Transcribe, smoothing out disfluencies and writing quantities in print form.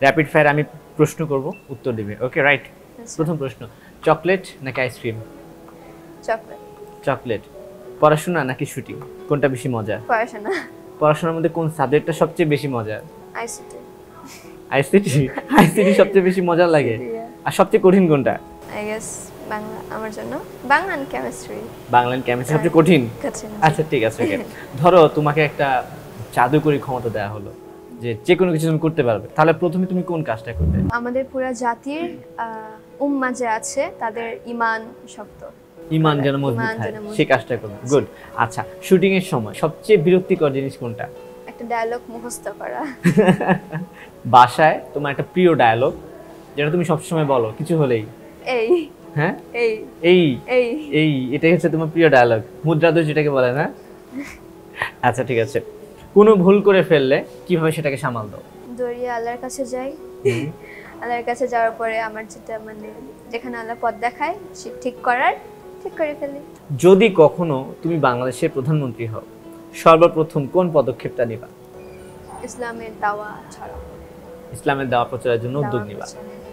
Rapid fire আমি প্রশ্ন করব, উত্তর দিবে। ওকে, রাইট। প্রথম প্রশ্ন, চকলেট নাকি আইসক্রিম? চকলেট। চকলেট। পড়াশোনা নাকি শুটিং, কোনটা বেশি মজা? পড়াশোনা। পড়াশোনার মধ্যে কোন সাবজেক্টটা সবচেয়ে বেশি মজা? আইসিটি। আইসিটি। আইসিটি সবচেয়ে বেশি মজা লাগে। আর সবচেয়ে কঠিন কোনটা? আই গেস বাংলা আমার জন্য। বাংলা আর কেমিস্ট্রি। বাংলা আর কেমিস্ট্রি সবচেয়ে কঠিন। আচ্ছা ঠিক আছে, ওকে। ধরো তোমাকে একটা জাদুকরী ক্ষমতা দেওয়া হলো যে যে কোনো কিছু তুমি করতে পারবে, তাহলে প্রথমে তুমি কোন কাজটা করবে? আমাদের পুরো জাতির উম্মাহ যে আছে তাদের ঈমান শক্ত। ঈমান যেন মজবুত হয় সেই কাজটা করবে। গুড। আচ্ছা, শুটিং এর সময় সবচেয়ে বিরক্তিকর জিনিস কোনটা? একটা ডায়লগ মুখস্থ করা। বাসায় তোমার একটা প্রিয় ডায়লগ যেটা তুমি সবসময় বলো কিছু হলেই? এই। হ্যাঁ, এই এই এই এই এটাই হচ্ছে তোমার প্রিয় ডায়লগ, মুদ্রাদোষ যেটাকে বলে না? আচ্ছা ঠিক আছে, কোনো ভুল করে ফেললে কিভাবে সেটাকে সামাল দাও? দৌড়িয়ে আল্লাহর কাছে যাই। আল্লাহর কাছে যাওয়ার পরে আমার যেটা মানে যেখানে আল্লাহ পথ দেখায় সে ঠিক করে ফেলি। যদি কখনো তুমি বাংলাদেশের প্রধানমন্ত্রী হও, সর্বপ্রথম কোন পদক্ষেপটা নিবা? ইসলামের দাওয়া ছড়ানো। ইসলামের দাওয়া প্রচারের জন্য উদ্যোগ নিবা। দাওয়া প্রচার।